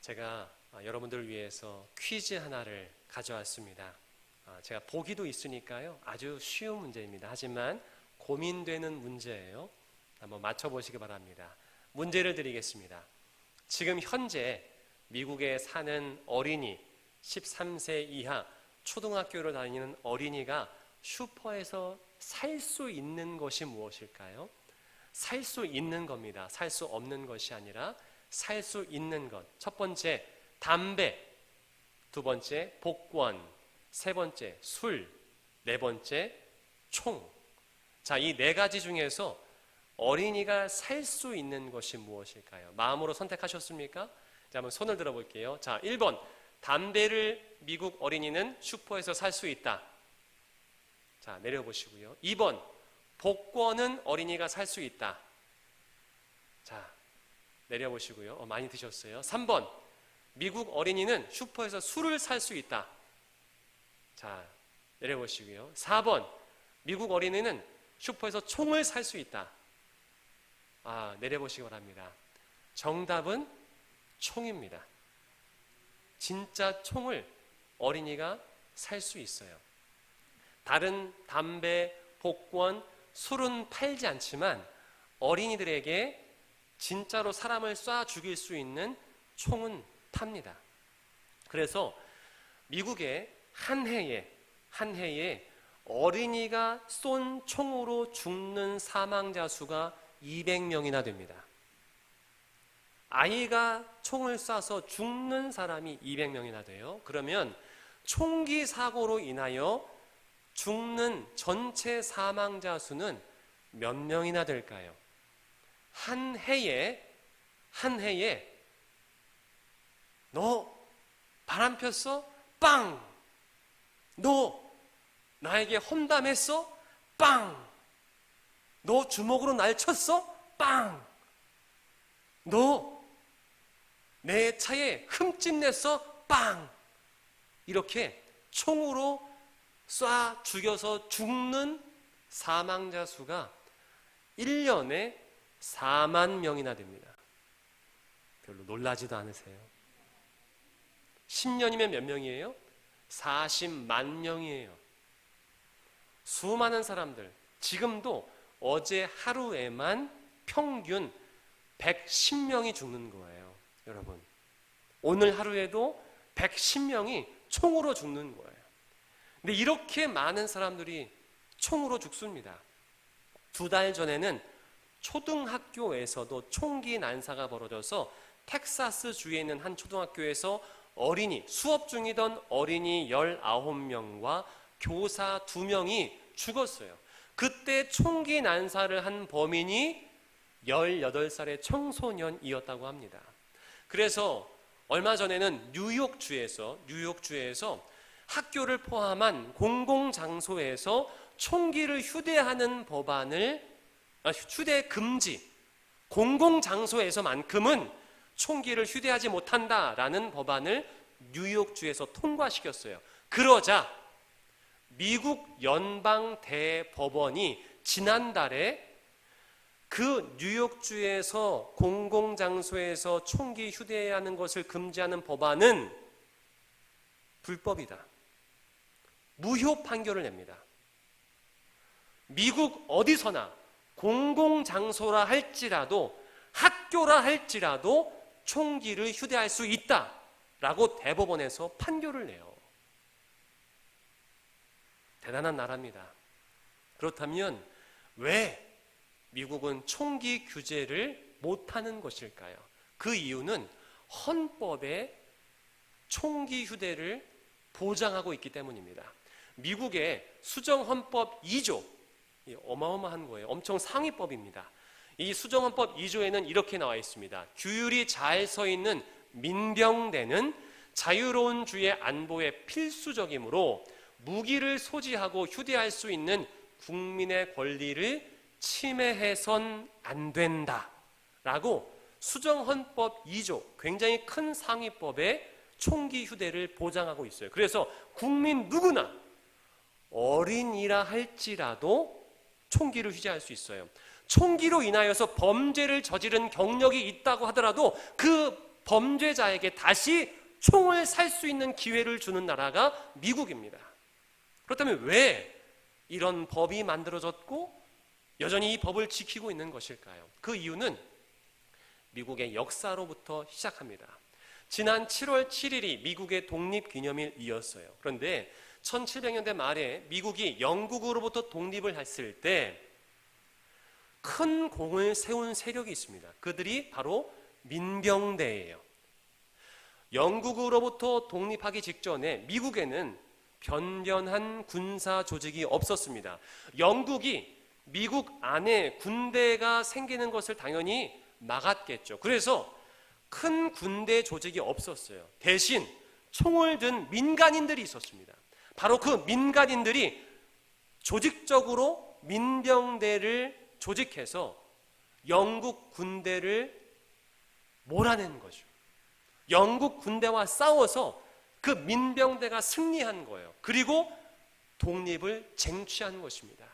제가 여러분들을 위해서 퀴즈 하나를 가져왔습니다. 제가 보기도 있으니까요, 아주 쉬운 문제입니다. 하지만 고민되는 문제예요. 한번 맞춰보시기 바랍니다. 문제를 드리겠습니다. 지금 현재 미국에 사는 어린이, 13세 이하 초등학교를 다니는 어린이가 슈퍼에서 살 수 있는 것이 무엇일까요? 살 수 있는 겁니다. 살 수 없는 것이 아니라 살 수 있는 것. 첫 번째, 담배. 두 번째, 복권. 세 번째, 술. 네 번째, 총. 자, 이 네 가지 중에서 어린이가 살 수 있는 것이 무엇일까요? 마음으로 선택하셨습니까? 자, 한번 손을 들어볼게요. 자, 1번, 담배를 미국 어린이는 슈퍼에서 살 수 있다. 자, 내려보시고요. 2번, 복권은 어린이가 살 수 있다. 자, 내려보시고요. 많이 드셨어요. 3번, 미국 어린이는 슈퍼에서 술을 살 수 있다. 자, 내려보시고요. 4번, 미국 어린이는 슈퍼에서 총을 살 수 있다. 내려보시기 바랍니다. 정답은 총입니다. 진짜 총을 어린이가 살 수 있어요. 다른 담배, 복권, 술은 팔지 않지만 어린이들에게 진짜로 사람을 쏴 죽일 수 있는 총은 팝니다. 그래서 미국의 한 해에 어린이가 쏜 총으로 죽는 사망자 수가 200명이나 됩니다. 아이가 총을 쏴서 죽는 사람이 200명이나 돼요. 그러면 총기 사고로 인하여 죽는 전체 사망자 수는 몇 명이나 될까요? 한 해에 너 바람 폈어? 빵! 너 나에게 험담했어? 빵! 너 주먹으로 날 쳤어? 빵! 너 내 차에 흠집 냈어? 빵! 이렇게 총으로 쏴 죽여서 죽는 사망자 수가 1년에 4만 명이나 됩니다. 별로 놀라지도 않으세요? 10년이면 몇 명이에요? 40만 명이에요. 수많은 사람들, 지금도 어제 하루에만 평균 110명이 죽는 거예요. 여러분, 오늘 하루에도 110명이 총으로 죽는 거예요. 근데 이렇게 많은 사람들이 총으로 죽습니다. 2달 전에는 초등학교에서도 총기 난사가 벌어져서 텍사스 주에 있는 한 초등학교에서 수업 중이던 어린이 19명과 교사 2명이 죽었어요. 그때 총기 난사를 한 범인이 18살의 청소년이었다고 합니다. 그래서 얼마 전에는 뉴욕주에서 학교를 포함한 공공장소에서 총기를 휴대하는 휴대 금지, 공공장소에서만큼은 총기를 휴대하지 못한다라는 법안을 뉴욕주에서 통과시켰어요. 그러자 미국 연방대법원이 지난달에 그 뉴욕주에서 공공장소에서 총기 휴대하는 것을 금지하는 법안은 불법이다, 무효 판결을 냅니다. 미국 어디서나 공공장소라 할지라도, 학교라 할지라도 총기를 휴대할 수 있다라고 대법원에서 판결을 내요. 대단한 나라입니다. 그렇다면 왜 미국은 총기 규제를 못하는 것일까요? 그 이유는 헌법에 총기 휴대를 보장하고 있기 때문입니다. 미국의 수정헌법 2조, 어마어마한 거예요. 엄청 상위법입니다. 이 수정헌법 2조에는 이렇게 나와 있습니다. 규율이 잘 서 있는 민병대는 자유로운 주의 안보에 필수적이므로 무기를 소지하고 휴대할 수 있는 국민의 권리를 침해해선 안 된다 라고 수정헌법 2조, 굉장히 큰 상위법에 총기 휴대를 보장하고 있어요. 그래서 국민 누구나 어린이라 할지라도 총기를 휴대할 수 있어요. 총기로 인하여서 범죄를 저지른 경력이 있다고 하더라도 그 범죄자에게 다시 총을 살 수 있는 기회를 주는 나라가 미국입니다. 그렇다면 왜 이런 법이 만들어졌고 여전히 이 법을 지키고 있는 것일까요? 그 이유는 미국의 역사로부터 시작합니다. 지난 7월 7일이 미국의 독립기념일이었어요. 그런데 1700년대 말에 미국이 영국으로부터 독립을 했을 때 큰 공을 세운 세력이 있습니다. 그들이 바로 민병대예요. 영국으로부터 독립하기 직전에 미국에는 변변한 군사 조직이 없었습니다. 영국이 미국 안에 군대가 생기는 것을 당연히 막았겠죠. 그래서 큰 군대 조직이 없었어요. 대신 총을 든 민간인들이 있었습니다. 바로 그 민간인들이 조직적으로 민병대를 조직해서 영국 군대를 몰아낸 거죠. 영국 군대와 싸워서 그 민병대가 승리한 거예요. 그리고 독립을 쟁취한 것입니다.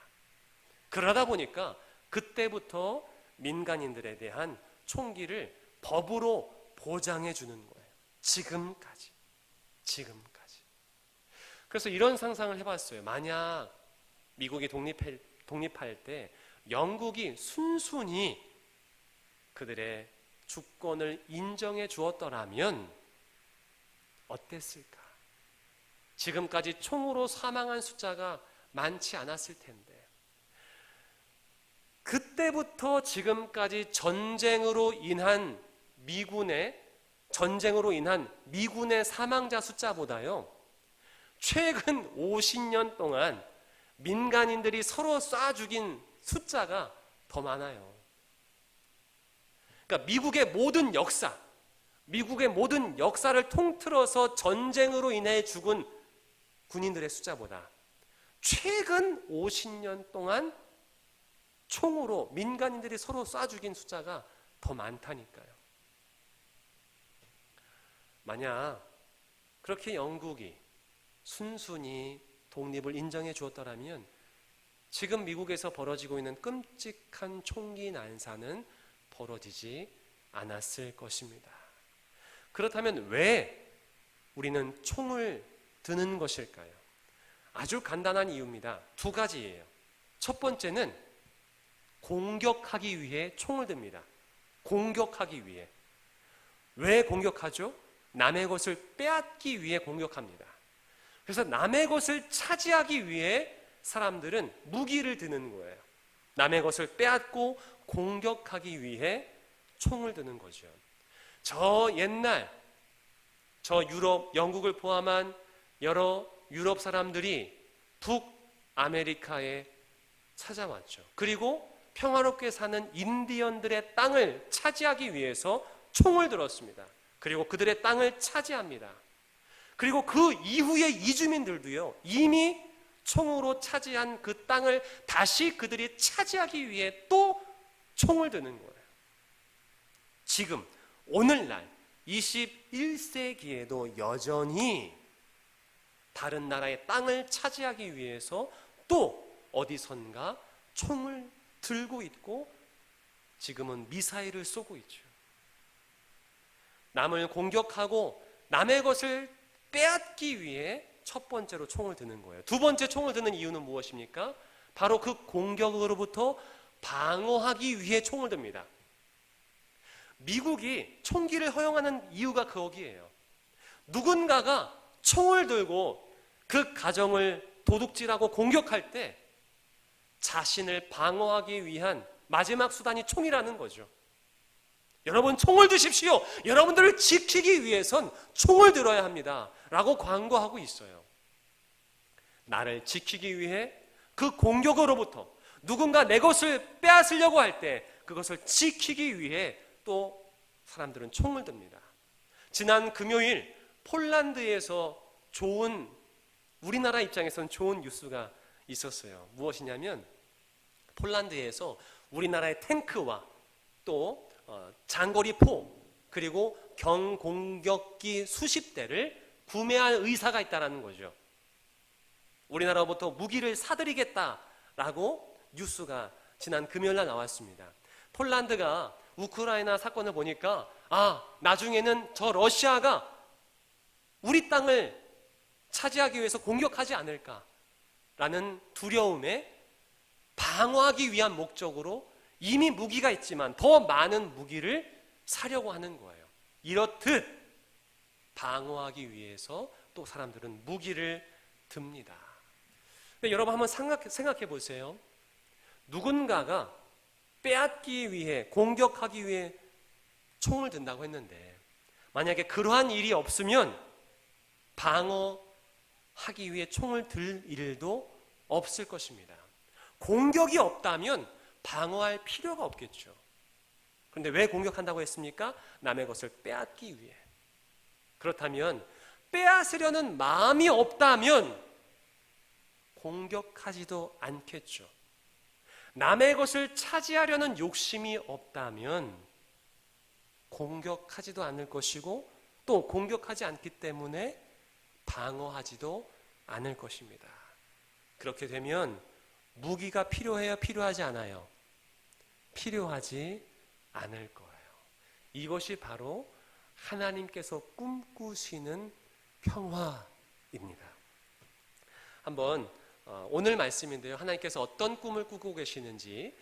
그러다 보니까 그때부터 민간인들에 대한 총기를 법으로 보장해 주는 거예요. 지금까지. 그래서 이런 상상을 해봤어요. 만약 미국이 독립할 때 영국이 순순히 그들의 주권을 인정해 주었더라면 어땠을까? 지금까지 총으로 사망한 숫자가 많지 않았을 텐데, 그때부터 지금까지 전쟁으로 인한 미군의 사망자 숫자보다요, 최근 50년 동안 민간인들이 서로 쏴 죽인 숫자가 더 많아요. 그러니까 미국의 모든 역사를 통틀어서 전쟁으로 인해 죽은 군인들의 숫자보다 최근 50년 동안 총으로 민간인들이 서로 쏴 죽인 숫자가 더 많다니까요. 만약 그렇게 영국이 순순히 독립을 인정해 주었더라면 지금 미국에서 벌어지고 있는 끔찍한 총기 난사는 벌어지지 않았을 것입니다. 그렇다면 왜 우리는 총을 드는 것일까요? 아주 간단한 이유입니다. 두 가지예요. 첫 번째는 공격하기 위해 총을 듭니다. 공격하기 위해. 왜 공격하죠? 남의 것을 빼앗기 위해 공격합니다. 그래서 남의 것을 차지하기 위해 사람들은 무기를 드는 거예요. 남의 것을 빼앗고 공격하기 위해 총을 드는 거죠. 영국을 포함한 여러 유럽 사람들이 북아메리카에 찾아왔죠. 그리고 평화롭게 사는 인디언들의 땅을 차지하기 위해서 총을 들었습니다. 그리고 그들의 땅을 차지합니다. 그리고 그 이후의 이주민들도요, 이미 총으로 차지한 그 땅을 다시 그들이 차지하기 위해 또 총을 드는 거예요. 지금 오늘날 21세기에도 여전히 다른 나라의 땅을 차지하기 위해서 또 어디선가 총을 들고 있고 지금은 미사일을 쏘고 있죠. 남을 공격하고 남의 것을 빼앗기 위해 첫 번째로 총을 드는 거예요. 두 번째 총을 드는 이유는 무엇입니까? 바로 그 공격으로부터 방어하기 위해 총을 듭니다. 미국이 총기를 허용하는 이유가 거기에요. 누군가가 총을 들고 그 가정을 도둑질하고 공격할 때 자신을 방어하기 위한 마지막 수단이 총이라는 거죠. 여러분, 총을 드십시오. 여러분들을 지키기 위해선 총을 들어야 합니다. 라고 광고하고 있어요. 나를 지키기 위해 그 공격으로부터 누군가 내 것을 빼앗으려고 할 때 그것을 지키기 위해 또 사람들은 총을 듭니다. 지난 금요일 폴란드에서 우리나라 입장에서는 좋은 뉴스가 있었어요. 무엇이냐면 폴란드에서 우리나라의 탱크와 또 장거리 포 그리고 경공격기 수십 대를 구매할 의사가 있다는 거죠. 우리나라로부터 무기를 사들이겠다라고 뉴스가 지난 금요일 날 나왔습니다. 폴란드가 우크라이나 사건을 보니까 나중에는 저 러시아가 우리 땅을 차지하기 위해서 공격하지 않을까라는 두려움에 방어하기 위한 목적으로 이미 무기가 있지만 더 많은 무기를 사려고 하는 거예요. 이렇듯 방어하기 위해서 또 사람들은 무기를 듭니다. 근데 여러분 한번 생각해 보세요. 누군가가 빼앗기 위해, 공격하기 위해 총을 든다고 했는데 만약에 그러한 일이 없으면 방어하기 위해 총을 들 일도 없을 것입니다. 공격이 없다면 방어할 필요가 없겠죠. 그런데 왜 공격한다고 했습니까? 남의 것을 빼앗기 위해. 그렇다면 빼앗으려는 마음이 없다면 공격하지도 않겠죠. 남의 것을 차지하려는 욕심이 없다면 공격하지도 않을 것이고 또 공격하지 않기 때문에 방어하지도 않을 것입니다. 그렇게 되면 무기가 필요해요? 필요하지 않아요? 필요하지 않을 거예요. 이것이 바로 하나님께서 꿈꾸시는 평화입니다. 한번 오늘 말씀인데요. 하나님께서 어떤 꿈을 꾸고 계시는지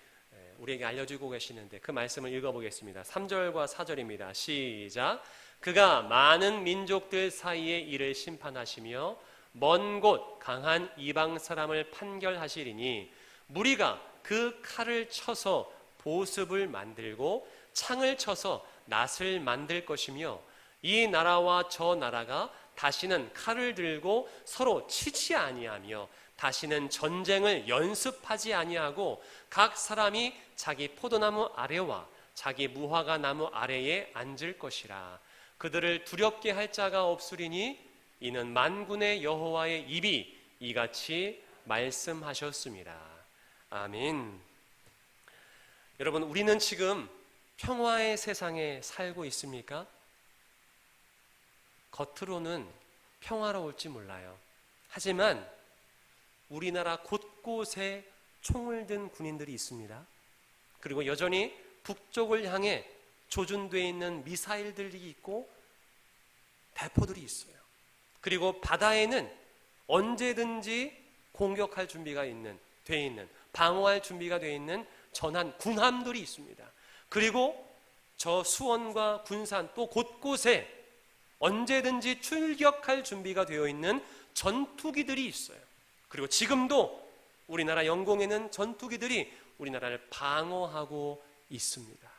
우리에게 알려주고 계시는데 그 말씀을 읽어보겠습니다. 3절과 4절입니다. 시작. 그가 많은 민족들 사이에 이를 심판하시며 먼 곳 강한 이방 사람을 판결하시리니 무리가 그 칼을 쳐서 보습을 만들고 창을 쳐서 낫을 만들 것이며 이 나라와 저 나라가 다시는 칼을 들고 서로 치지 아니하며 다시는 전쟁을 연습하지 아니하고 각 사람이 자기 포도나무 아래와 자기 무화과 나무 아래에 앉을 것이라. 그들을 두렵게 할 자가 없으리니 이는 만군의 여호와의 입이 이같이 말씀하셨습니다. 아멘. 여러분, 우리는 지금 평화의 세상에 살고 있습니까? 겉으로는 평화로울지 몰라요. 하지만 우리나라 곳곳에 총을 든 군인들이 있습니다. 그리고 여전히 북쪽을 향해 조준되어 있는 미사일들이 있고 대포들이 있어요. 그리고 바다에는 언제든지 공격할 준비가 되어 있는, 방어할 준비가 되어 있는 전한 군함들이 있습니다. 그리고 저 수원과 군산 또 곳곳에 언제든지 출격할 준비가 되어 있는 전투기들이 있어요. 그리고 지금도 우리나라 영공에는 전투기들이 우리나라를 방어하고 있습니다.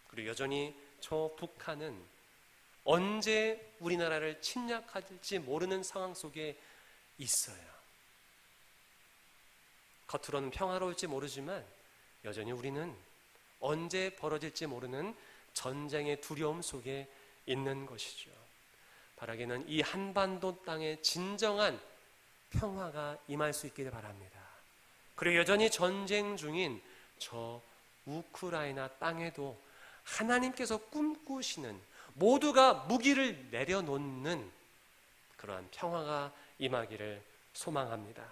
그리고 여전히 저 북한은 언제 우리나라를 침략할지 모르는 상황 속에 있어요. 겉으로는 평화로울지 모르지만 여전히 우리는 언제 벌어질지 모르는 전쟁의 두려움 속에 있는 것이죠. 바라기는 이 한반도 땅에 진정한 평화가 임할 수 있기를 바랍니다. 그리고 여전히 전쟁 중인 저 우크라이나 땅에도 하나님께서 꿈꾸시는, 모두가 무기를 내려놓는 그러한 평화가 임하기를 소망합니다.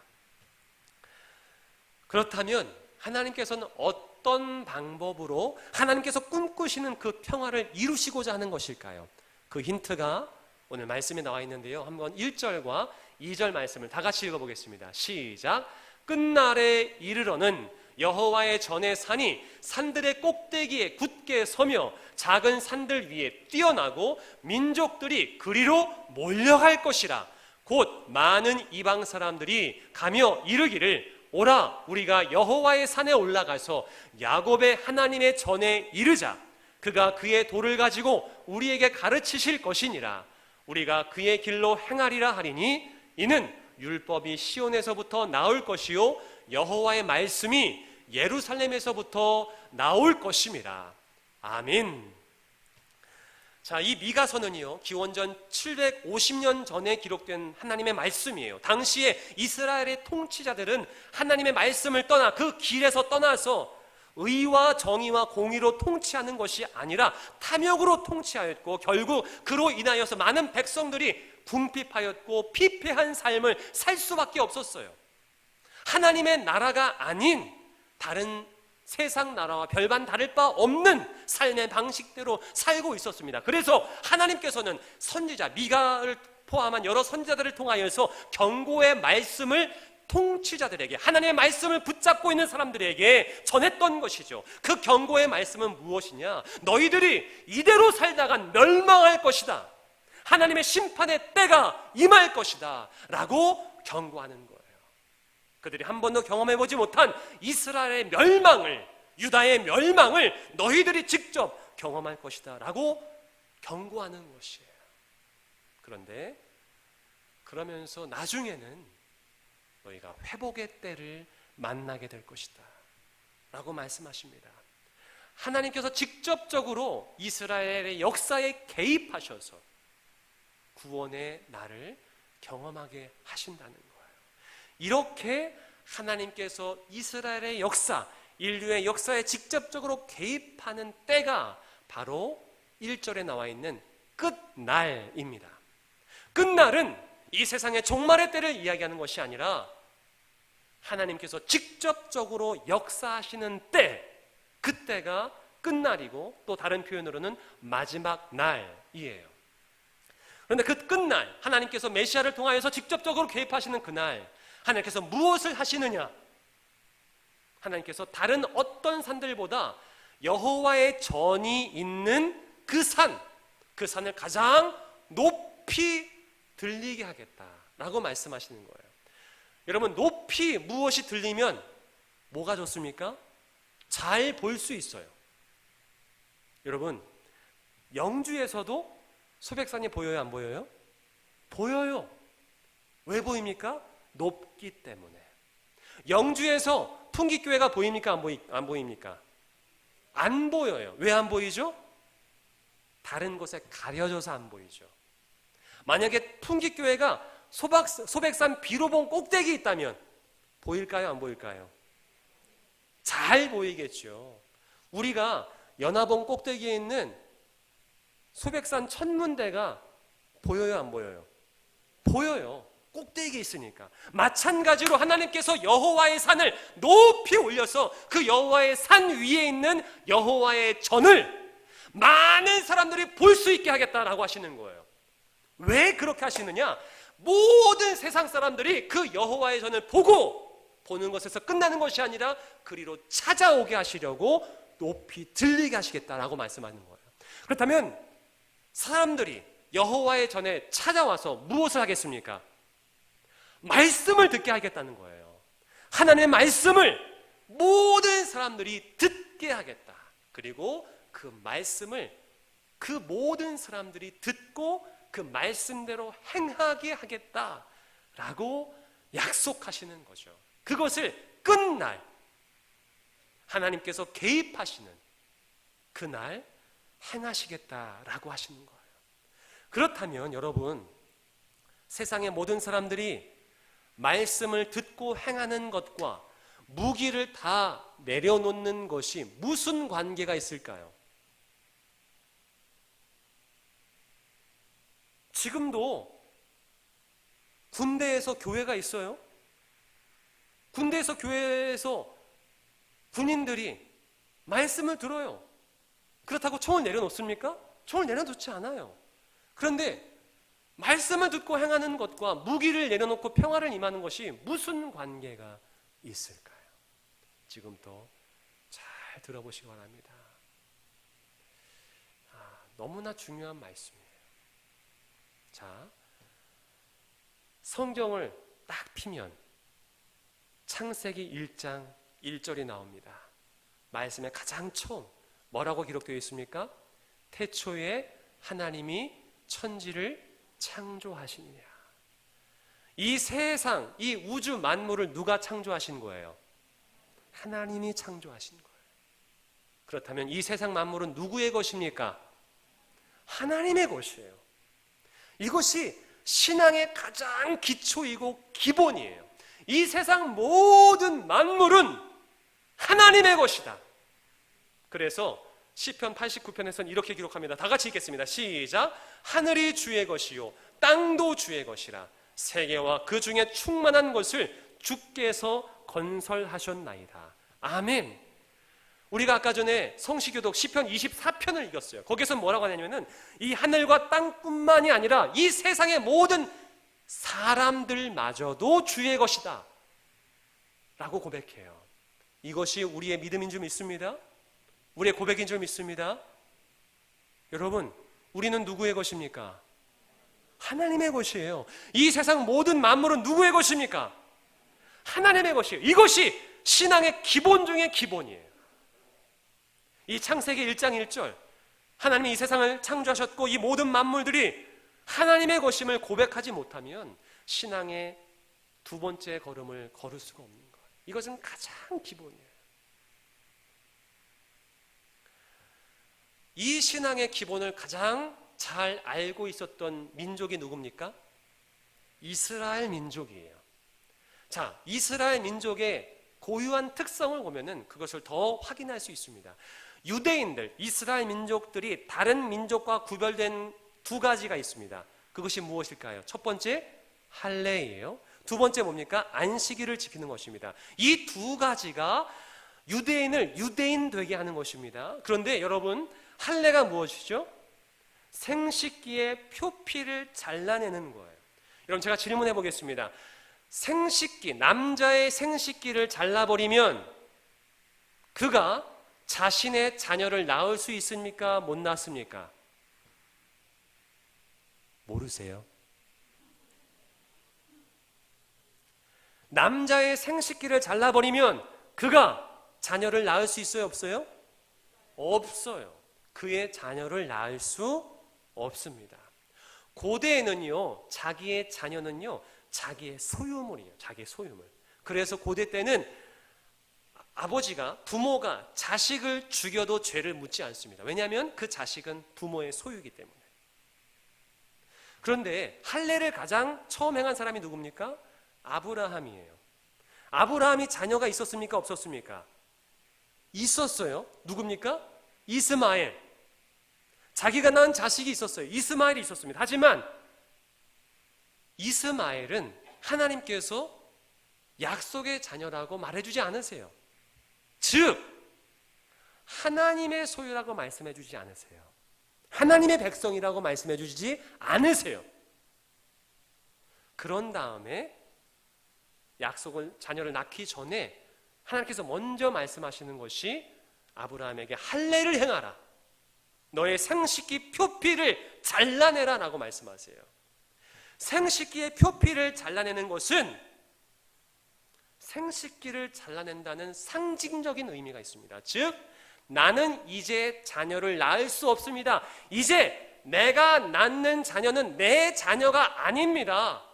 그렇다면 하나님께서는 어떤 방법으로 하나님께서 꿈꾸시는 그 평화를 이루시고자 하는 것일까요? 그 힌트가 오늘 말씀에 나와 있는데요. 한번 1절과 2절 말씀을 다 같이 읽어보겠습니다. 시작. 끝날에 이르러는 여호와의 전의 산이 산들의 꼭대기에 굳게 서며 작은 산들 위에 뛰어나고 민족들이 그리로 몰려갈 것이라. 곧 많은 이방 사람들이 가며 이르기를 오라 우리가 여호와의 산에 올라가서 야곱의 하나님의 전에 이르자. 그가 그의 도를 가지고 우리에게 가르치실 것이니라. 우리가 그의 길로 행하리라 하리니 이는 율법이 시온에서부터 나올 것이요 여호와의 말씀이 예루살렘에서부터 나올 것임이라. 아멘. 자, 이 미가서는요, 기원전 750년 전에 기록된 하나님의 말씀이에요. 당시에 이스라엘의 통치자들은 하나님의 말씀을 떠나 그 길에서 떠나서 의와 정의와 공의로 통치하는 것이 아니라 탐욕으로 통치하였고 결국 그로 인하여서 많은 백성들이 궁핍하였고 피폐한 삶을 살 수밖에 없었어요. 하나님의 나라가 아닌 다른 세상 나라와 별반 다를 바 없는 삶의 방식대로 살고 있었습니다. 그래서 하나님께서는 선지자 미가를 포함한 여러 선지자들을 통하여서 경고의 말씀을 통치자들에게, 하나님의 말씀을 붙잡고 있는 사람들에게 전했던 것이죠. 그 경고의 말씀은 무엇이냐? 너희들이 이대로 살다간 멸망할 것이다. 하나님의 심판의 때가 임할 것이다 라고 경고하는 거예요. 그들이 한 번도 경험해보지 못한 이스라엘의 멸망을, 유다의 멸망을 너희들이 직접 경험할 것이다 라고 경고하는 것이에요. 그런데 그러면서 나중에는 너희가 회복의 때를 만나게 될 것이다 라고 말씀하십니다. 하나님께서 직접적으로 이스라엘의 역사에 개입하셔서 구원의 날을 경험하게 하신다는 거예요. 이렇게 하나님께서 이스라엘의 역사, 인류의 역사에 직접적으로 개입하는 때가 바로 1절에 나와 있는 끝날입니다. 끝날은 이 세상의 종말의 때를 이야기하는 것이 아니라 하나님께서 직접적으로 역사하시는 때, 그때가 끝날이고 또 다른 표현으로는 마지막 날이에요. 그런데 그 끝날, 하나님께서 메시아를 통하여서 직접적으로 개입하시는 그날, 하나님께서 무엇을 하시느냐? 하나님께서 다른 어떤 산들보다 여호와의 전이 있는 그 산을 가장 높이 들리게 하겠다라고 말씀하시는 거예요. 여러분, 높이 무엇이 들리면 뭐가 좋습니까? 잘 볼 수 있어요. 여러분, 영주에서도 소백산이 보여요, 안 보여요? 보여요. 왜 보입니까? 높기 때문에. 영주에서 풍기교회가 보입니까? 안 보입니까? 안 보여요. 왜 안 보이죠? 다른 곳에 가려져서 안 보이죠. 만약에 풍기교회가 소백산 비로봉 꼭대기에 있다면 보일까요? 안 보일까요? 잘 보이겠죠. 우리가 연화봉 꼭대기에 있는 소백산 천문대가 보여요? 안 보여요? 보여요. 꼭대기에 있으니까. 마찬가지로 하나님께서 여호와의 산을 높이 올려서 그 여호와의 산 위에 있는 여호와의 전을 많은 사람들이 볼 수 있게 하겠다라고 하시는 거예요. 왜 그렇게 하시느냐? 모든 세상 사람들이 그 여호와의 전을 보는 것에서 끝나는 것이 아니라 그리로 찾아오게 하시려고 높이 들리게 하시겠다라고 말씀하는 거예요. 그렇다면 사람들이 여호와의 전에 찾아와서 무엇을 하겠습니까? 말씀을 듣게 하겠다는 거예요. 하나님의 말씀을 모든 사람들이 듣게 하겠다. 그리고 그 말씀을 그 모든 사람들이 듣고 그 말씀대로 행하게 하겠다라고 약속하시는 거죠. 그것을 끝날, 하나님께서 개입하시는 그날 행하시겠다라고 하시는 거예요. 그렇다면 여러분, 세상의 모든 사람들이 말씀을 듣고 행하는 것과 무기를 다 내려놓는 것이 무슨 관계가 있을까요? 지금도 군대에서 교회가 있어요. 군대에서 교회에서 군인들이 말씀을 들어요. 그렇다고 총을 내려놓습니까? 총을 내려놓지 않아요. 그런데 말씀을 듣고 행하는 것과 무기를 내려놓고 평화를 임하는 것이 무슨 관계가 있을까요? 지금도 잘 들어보시기 바랍니다. 너무나 중요한 말씀이에요. 자, 성경을 딱 피면 창세기 1장 1절이 나옵니다. 말씀의 가장 처음 뭐라고 기록되어 있습니까? 태초에 하나님이 천지를 창조하시니라. 이 세상, 이 우주 만물을 누가 창조하신 거예요? 하나님이 창조하신 거예요. 그렇다면 이 세상 만물은 누구의 것입니까? 하나님의 것이에요. 이것이 신앙의 가장 기초이고 기본이에요. 이 세상 모든 만물은 하나님의 것이다. 그래서 시편 89편에서는 이렇게 기록합니다. 다 같이 읽겠습니다. 시작. 하늘이 주의 것이요 땅도 주의 것이라. 세계와 그 중에 충만한 것을 주께서 건설하셨나이다. 아멘. 우리가 아까 전에 성시교독 시편 24편을 읽었어요. 거기서 뭐라고 하냐면은 이 하늘과 땅뿐만이 아니라 이 세상의 모든 사람들마저도 주의 것이다 라고 고백해요. 이것이 우리의 믿음인 줄 믿습니다. 우리의 고백인 줄 믿습니다. 여러분, 우리는 누구의 것입니까? 하나님의 것이에요. 이 세상 모든 만물은 누구의 것입니까? 하나님의 것이에요. 이것이 신앙의 기본 중의 기본이에요. 이 창세기 1장 1절, 하나님이 이 세상을 창조하셨고 이 모든 만물들이 하나님의 것임을 고백하지 못하면 신앙의 두 번째 걸음을 걸을 수가 없는 거예요. 이것은 가장 기본이에요. 이 신앙의 기본을 가장 잘 알고 있었던 민족이 누굽니까? 이스라엘 민족이에요. 자, 이스라엘 민족의 고유한 특성을 보면은 그것을 더 확인할 수 있습니다. 유대인들, 이스라엘 민족들이 다른 민족과 구별된 두 가지가 있습니다. 그것이 무엇일까요? 첫 번째, 할례예요. 두 번째 뭡니까? 안식일을 지키는 것입니다. 이 두 가지가 유대인을 유대인 되게 하는 것입니다. 그런데 여러분, 할례가 무엇이죠? 생식기의 표피를 잘라내는 거예요. 여러분, 제가 질문해 보겠습니다. 생식기, 남자의 생식기를 잘라버리면 그가 자신의 자녀를 낳을 수 있습니까? 못 낳습니까? 모르세요? 남자의 생식기를 잘라버리면 그가 자녀를 낳을 수 있어요? 없어요? 없어요. 그의 자녀를 낳을 수 없습니다. 고대에는요, 자기의 자녀는요, 자기의 소유물이에요. 자기의 소유물. 그래서 고대 때는 아버지가, 부모가 자식을 죽여도 죄를 묻지 않습니다. 왜냐하면 그 자식은 부모의 소유이기 때문에. 그런데 할례를 가장 처음 행한 사람이 누굽니까? 아브라함이에요. 아브라함이 자녀가 있었습니까? 없었습니까? 있었어요. 누굽니까? 이스마엘. 자기가 낳은 자식이 있었어요. 이스마엘이 있었습니다. 하지만 이스마엘은 하나님께서 약속의 자녀라고 말해주지 않으세요. 즉, 하나님의 소유라고 말씀해 주지 않으세요. 하나님의 백성이라고 말씀해 주지 않으세요. 그런 다음에 약속을, 자녀를 낳기 전에 하나님께서 먼저 말씀하시는 것이 아브라함에게 할례를 행하라. 너의 생식기 표피를 잘라내라 라고 말씀하세요. 생식기의 표피를 잘라내는 것은 생식기를 잘라낸다는 상징적인 의미가 있습니다. 즉, 나는 이제 자녀를 낳을 수 없습니다. 이제 내가 낳는 자녀는 내 자녀가 아닙니다.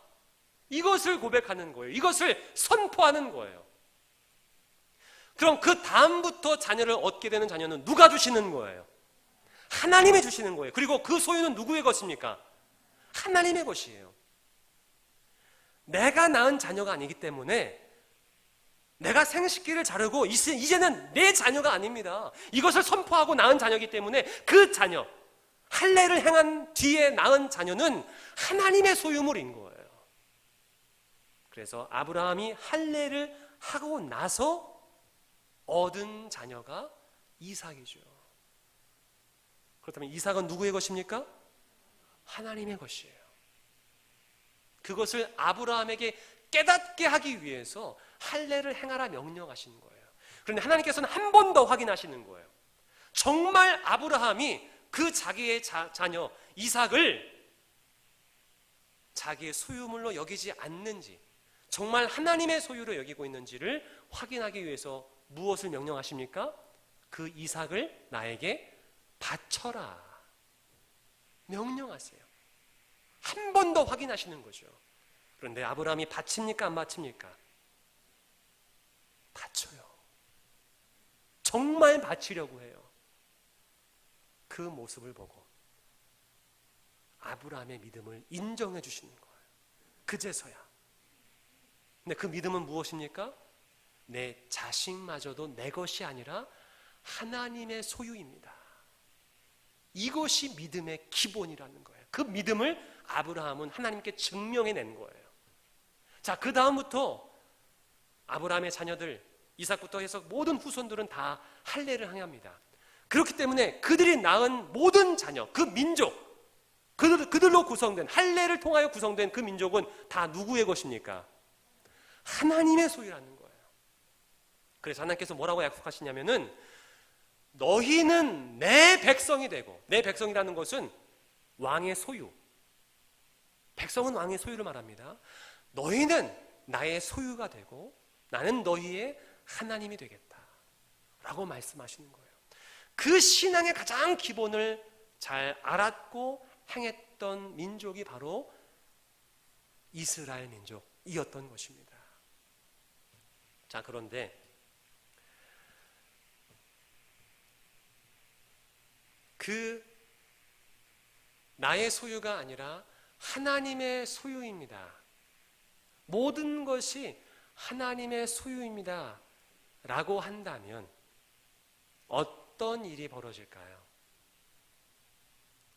이것을 고백하는 거예요. 이것을 선포하는 거예요. 그럼 그 다음부터 자녀를 얻게 되는 자녀는 누가 주시는 거예요? 하나님이 주시는 거예요. 그리고 그 소유는 누구의 것입니까? 하나님의 것이에요. 내가 낳은 자녀가 아니기 때문에 내가 생식기를 자르고 이제는 내 자녀가 아닙니다. 이것을 선포하고 낳은 자녀이기 때문에 그 자녀, 할례를 행한 뒤에 낳은 자녀는 하나님의 소유물인 거예요. 그래서 아브라함이 할례를 하고 나서 얻은 자녀가 이삭이죠. 그렇다면 이삭은 누구의 것입니까? 하나님의 것이에요. 그것을 아브라함에게 깨닫게 하기 위해서 할례를 행하라 명령하시는 거예요. 그런데 하나님께서는 한 번 더 확인하시는 거예요. 정말 아브라함이 그 자기의 자녀 이삭을 자기의 소유물로 여기지 않는지, 정말 하나님의 소유로 여기고 있는지를 확인하기 위해서 무엇을 명령하십니까? 그 이삭을 나에게 바쳐라 명령하세요. 한 번 더 확인하시는 거죠. 그런데 아브라함이 바칩니까? 안 바칩니까? 바쳐요. 정말 바치려고 해요. 그 모습을 보고 아브라함의 믿음을 인정해 주시는 거예요. 그제서야. 근데 그 믿음은 무엇입니까? 내 자식마저도 내 것이 아니라 하나님의 소유입니다. 이것이 믿음의 기본이라는 거예요. 그 믿음을 아브라함은 하나님께 증명해낸 거예요. 자, 그 다음부터 아브라함의 자녀들 이삭부터 해서 모든 후손들은 다 할례를 행합니다. 그렇기 때문에 그들이 낳은 모든 자녀, 그 민족, 그들로 구성된, 할례를 통하여 구성된 그 민족은 다 누구의 것입니까? 하나님의 소유라는 거예요. 그래서 하나님께서 뭐라고 약속하시냐면은 너희는 내 백성이 되고, 내 백성이라는 것은 왕의 소유, 백성은 왕의 소유를 말합니다. 너희는 나의 소유가 되고 나는 너희의 하나님이 되겠다 라고 말씀하시는 거예요. 그 신앙의 가장 기본을 잘 알았고 행했던 민족이 바로 이스라엘 민족이었던 것입니다. 자, 그런데 그 나의 소유가 아니라 하나님의 소유입니다. 모든 것이 하나님의 소유입니다 라고 한다면 어떤 일이 벌어질까요?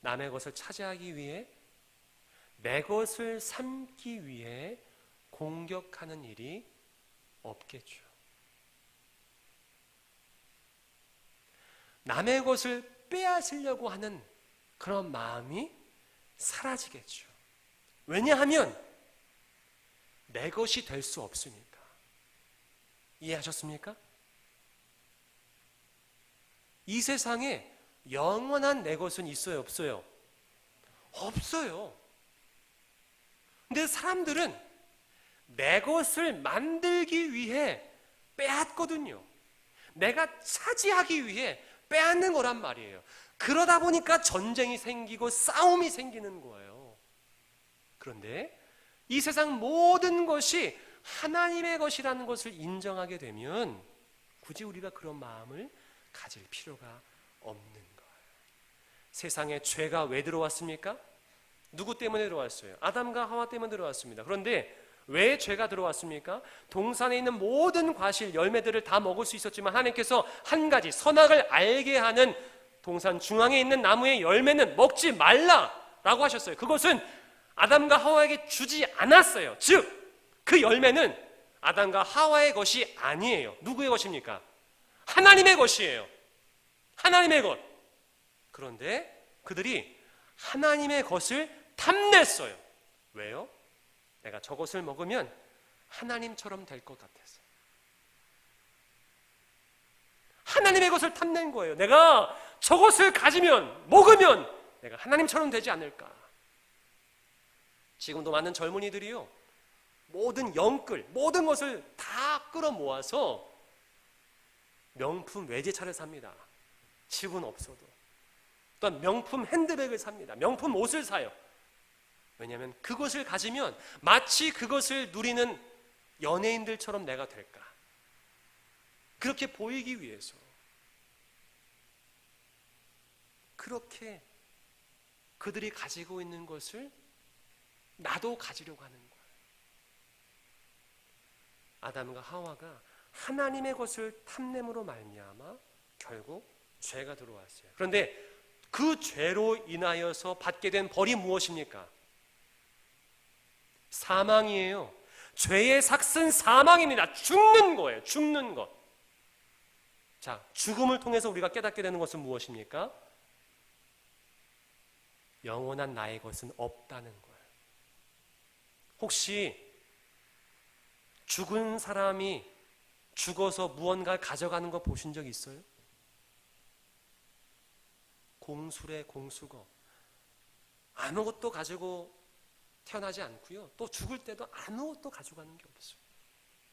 남의 것을 차지하기 위해, 내 것을 삼기 위해 공격하는 일이 없겠죠. 남의 것을 빼앗으려고 하는 그런 마음이 사라지겠죠. 왜냐하면 내 것이 될 수 없으니까. 이해하셨습니까? 이 세상에 영원한 내 것은 있어요, 없어요? 없어요. 근데 사람들은 내 것을 만들기 위해 빼앗거든요. 내가 차지하기 위해 빼앗는 거란 말이에요. 그러다 보니까 전쟁이 생기고 싸움이 생기는 거예요. 그런데 이 세상 모든 것이 하나님의 것이라는 것을 인정하게 되면 굳이 우리가 그런 마음을 가질 필요가 없는 거예요. 세상에 죄가 왜 들어왔습니까? 누구 때문에 들어왔어요? 아담과 하와 때문에 들어왔습니다. 그런데 왜 죄가 들어왔습니까? 동산에 있는 모든 과실, 열매들을 다 먹을 수 있었지만 하나님께서 한 가지 선악을 알게 하는 동산 중앙에 있는 나무의 열매는 먹지 말라라고 하셨어요. 그것은 아담과 하와에게 주지 않았어요. 즉, 그 열매는 아담과 하와의 것이 아니에요. 누구의 것입니까? 하나님의 것이에요. 하나님의 것. 그런데 그들이 하나님의 것을 탐냈어요. 왜요? 내가 저것을 먹으면 하나님처럼 될 것 같아서. 하나님의 것을 탐낸 거예요. 내가 저것을 가지면, 먹으면 내가 하나님처럼 되지 않을까. 지금도 많은 젊은이들이요, 모든 영끌, 모든 것을 다 끌어모아서 명품 외제차를 삽니다. 집은 없어도. 또한 명품 핸드백을 삽니다. 명품 옷을 사요. 왜냐하면 그것을 가지면 마치 그것을 누리는 연예인들처럼 내가 될까, 그렇게 보이기 위해서 그렇게 그들이 가지고 있는 것을 나도 가지려고 하는 거예요. 아담과 하와가 하나님의 것을 탐냄으로 말미암아 결국 죄가 들어왔어요. 그런데 그 죄로 인하여서 받게 된 벌이 무엇입니까? 사망이에요. 죄의 삭은 사망입니다. 죽는 거예요. 죽는 것. 자, 죽음을 통해서 우리가 깨닫게 되는 것은 무엇입니까? 영원한 나의 것은 없다는 거예요. 혹시 죽은 사람이 죽어서 무언가를 가져가는 거 보신 적 있어요? 공수래 공수거. 아무것도 가지고 태어나지 않고요, 또 죽을 때도 아무것도 가져가는 게 없어요.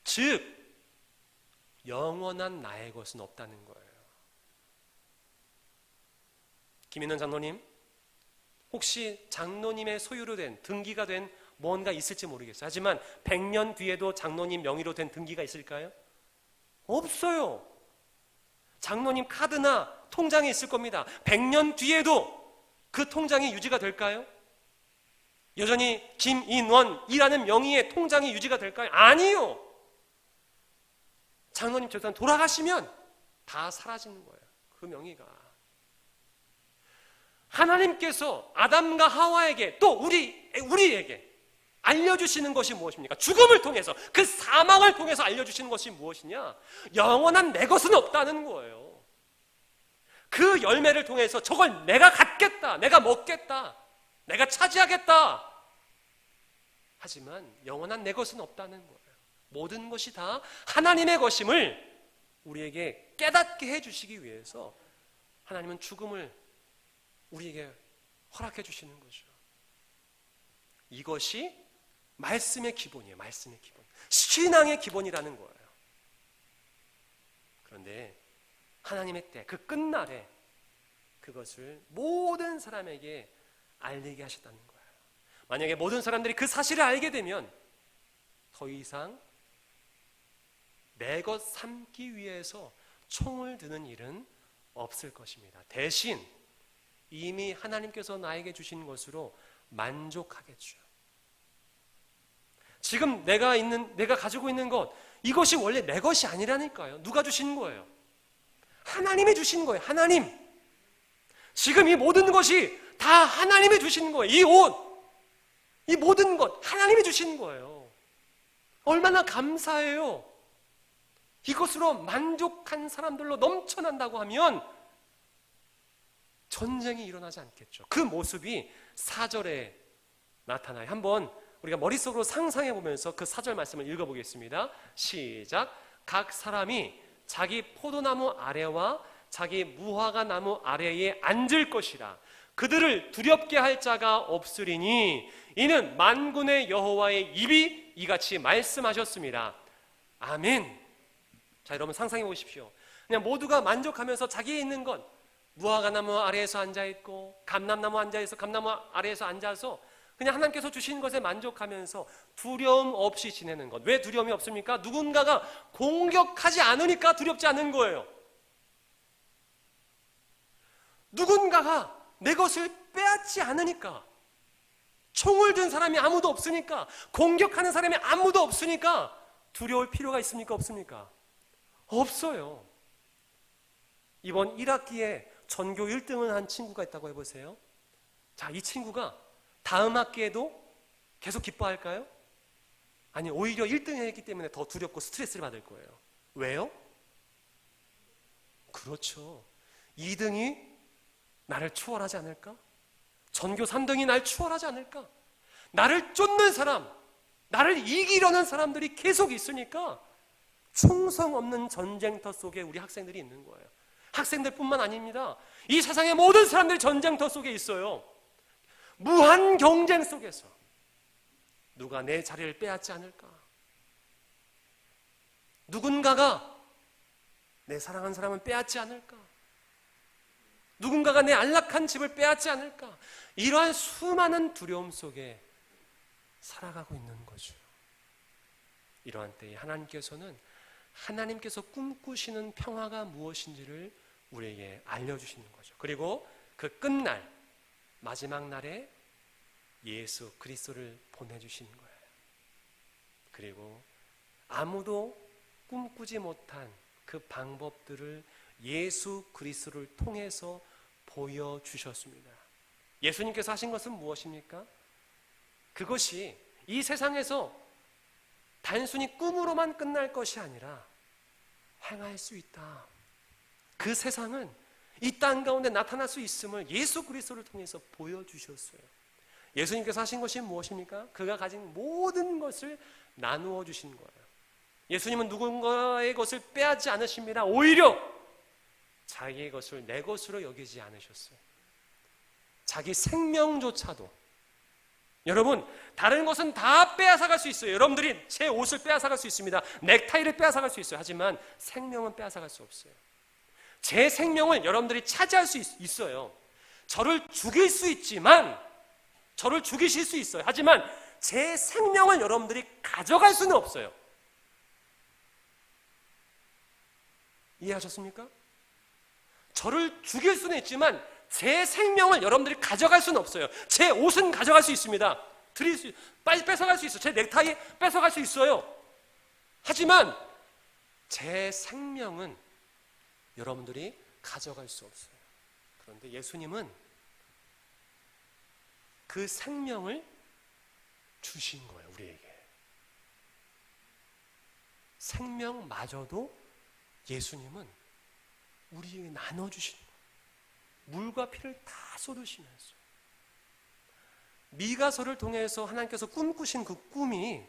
즉 영원한 나의 것은 없다는 거예요. 김인원 장로님, 혹시 장로님의 소유로 된, 등기가 된 뭔가 있을지 모르겠어요. 하지만 100년 뒤에도 장로님 명의로 된 등기가 있을까요? 없어요. 장로님 카드나 통장이 있을 겁니다. 100년 뒤에도 그 통장이 유지가 될까요? 여전히 김인원이라는 명의의 통장이 유지가 될까요? 아니요. 장로님 죄송한 돌아가시면 다 사라지는 거예요. 그 명의가. 하나님께서 아담과 하와에게, 또 우리에게 알려주시는 것이 무엇입니까? 죽음을 통해서, 그 사망을 통해서 알려주시는 것이 무엇이냐? 영원한 내 것은 없다는 거예요. 그 열매를 통해서 저걸 내가 갖겠다, 내가 먹겠다, 내가 차지하겠다. 하지만 영원한 내 것은 없다는 거예요. 모든 것이 다 하나님의 것임을 우리에게 깨닫게 해주시기 위해서 하나님은 죽음을 우리에게 허락해 주시는 거죠. 이것이 말씀의 기본이에요. 말씀의 기본, 신앙의 기본이라는 거예요. 그런데 하나님의 때, 그 끝날에 그것을 모든 사람에게 알리게 하셨다는 거예요. 만약에 모든 사람들이 그 사실을 알게 되면 더 이상 내 것 삼기 위해서 총을 드는 일은 없을 것입니다. 대신 이미 하나님께서 나에게 주신 것으로 만족하겠죠. 지금 내가 가지고 있는 것, 이것이 원래 내 것이 아니라니까요. 누가 주신 거예요? 하나님이 주신 거예요. 하나님. 지금 이 모든 것이 다 하나님이 주신 거예요. 이 옷, 이 모든 것 하나님이 주신 거예요. 얼마나 감사해요. 이것으로 만족한 사람들로 넘쳐난다고 하면 전쟁이 일어나지 않겠죠. 그 모습이 4절에 나타나요. 한번 우리가 머릿속으로 상상해 보면서 그 4절 말씀을 읽어보겠습니다. 시작. 각 사람이 자기 포도나무 아래와 자기 무화과 나무 아래에 앉을 것이라. 그들을 두렵게 할 자가 없으리니 이는 만군의 여호와의 입이 이같이 말씀하셨습니다. 아멘. 자, 여러분 상상해 보십시오. 그냥 모두가 만족하면서 자기에 있는 것, 무화과나무 아래에서 앉아있고 감람나무 앉아있어 감나무 아래에서 앉아서 그냥 하나님께서 주신 것에 만족하면서 두려움 없이 지내는 것. 왜 두려움이 없습니까? 누군가가 공격하지 않으니까 두렵지 않은 거예요. 누군가가 내 것을 빼앗지 않으니까, 총을 든 사람이 아무도 없으니까, 공격하는 사람이 아무도 없으니까 두려울 필요가 있습니까? 없습니까? 없어요. 이번 1학기에 전교 1등을 한 친구가 있다고 해보세요. 자, 이 친구가 다음 학기에도 계속 기뻐할까요? 아니, 오히려 1등 했기 때문에 더 두렵고 스트레스를 받을 거예요. 왜요? 그렇죠. 2등이 나를 추월하지 않을까? 전교 3등이 날 추월하지 않을까? 나를 쫓는 사람, 나를 이기려는 사람들이 계속 있으니까 충성 없는 전쟁터 속에 우리 학생들이 있는 거예요. 학생들뿐만 아닙니다. 이 세상의 모든 사람들이 전쟁터 속에 있어요. 무한 경쟁 속에서 누가 내 자리를 빼앗지 않을까? 누군가가 내 사랑하는 사람은 빼앗지 않을까? 누군가가 내 안락한 집을 빼앗지 않을까? 이러한 수많은 두려움 속에 살아가고 있는 거죠. 이러한 때에 하나님께서 꿈꾸시는 평화가 무엇인지를 우리에게 알려주시는 거죠. 그리고 그 끝날, 마지막 날에 예수 그리스도를 보내주시는 거예요. 그리고 아무도 꿈꾸지 못한 그 방법들을 예수 그리스도를 통해서 보여주셨습니다. 예수님께서 하신 것은 무엇입니까? 그것이 이 세상에서 단순히 꿈으로만 끝날 것이 아니라 행할 수 있다. 그 세상은 이 땅 가운데 나타날 수 있음을 예수 그리스도를 통해서 보여주셨어요. 예수님께서 하신 것이 무엇입니까? 그가 가진 모든 것을 나누어 주신 거예요. 예수님은 누군가의 것을 빼앗지 않으십니다. 오히려 자기의 것을 내 것으로 여기지 않으셨어요. 자기 생명조차도, 여러분, 다른 것은 다 빼앗아갈 수 있어요. 여러분들이 제 옷을 빼앗아갈 수 있습니다. 넥타이를 빼앗아갈 수 있어요. 하지만 생명은 빼앗아갈 수 없어요. 제 생명을 여러분들이 차지할 수 있어요. 저를 죽일 수 있지만, 저를 죽이실 수 있어요. 하지만 제 생명을 여러분들이 가져갈 수는 없어요. 이해하셨습니까? 저를 죽일 수는 있지만 제 생명을 여러분들이 가져갈 수는 없어요. 제 옷은 가져갈 수 있습니다. 뺏어갈 수 있어요. 제 넥타이 뺏어갈 수 있어요. 하지만 제 생명은 여러분들이 가져갈 수 없어요. 그런데 예수님은 그 생명을 주신 거예요, 우리에게. 생명마저도 예수님은 우리에게 나눠주신 거예요. 물과 피를 다 쏟으시면서. 미가서를 통해서 하나님께서 꿈꾸신 그 꿈이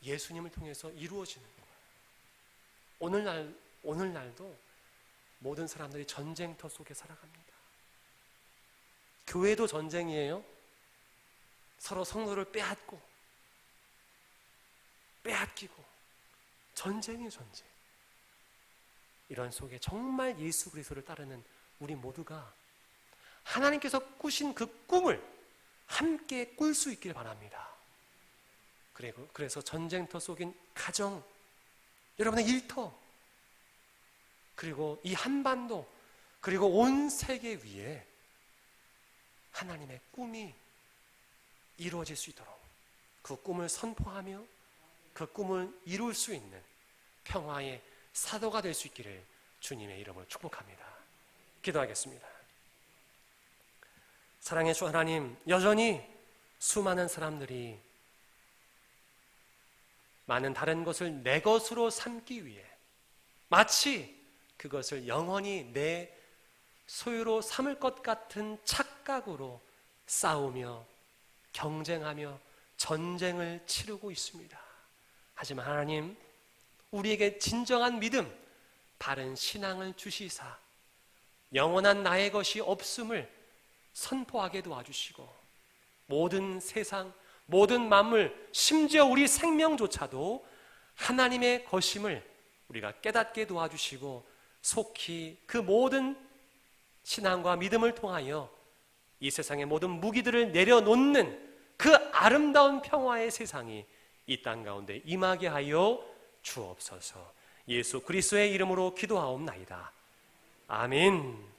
예수님을 통해서 이루어지는 거예요. 오늘날도 모든 사람들이 전쟁터 속에 살아갑니다. 교회도 전쟁이에요. 서로 성도를 빼앗기고 전쟁이에요, 전쟁. 이런 속에 정말 예수 그리스도를 따르는 우리 모두가 하나님께서 꾸신 그 꿈을 함께 꿀 수 있기를 바랍니다. 그래서 전쟁터 속인 가정, 여러분의 일터, 그리고 이 한반도, 그리고 온 세계 위에 하나님의 꿈이 이루어질 수 있도록 그 꿈을 선포하며 그 꿈을 이룰 수 있는 평화의 사도가 될 수 있기를 주님의 이름으로 축복합니다. 기도하겠습니다. 사랑의 주 하나님, 여전히 수많은 사람들이 많은 다른 것을 내 것으로 삼기 위해 마치 그것을 영원히 내 소유로 삼을 것 같은 착각으로 싸우며 경쟁하며 전쟁을 치르고 있습니다. 하지만 하나님, 우리에게 진정한 믿음, 바른 신앙을 주시사 영원한 나의 것이 없음을 선포하게 도와주시고 모든 세상, 모든 만물, 심지어 우리 생명조차도 하나님의 것임을 우리가 깨닫게 도와주시고 속히 그 모든 신앙과 믿음을 통하여 이 세상의 모든 무기들을 내려놓는 그 아름다운 평화의 세상이 이 땅 가운데 임하게 하여 주옵소서. 예수 그리스도의 이름으로 기도하옵나이다. 아멘.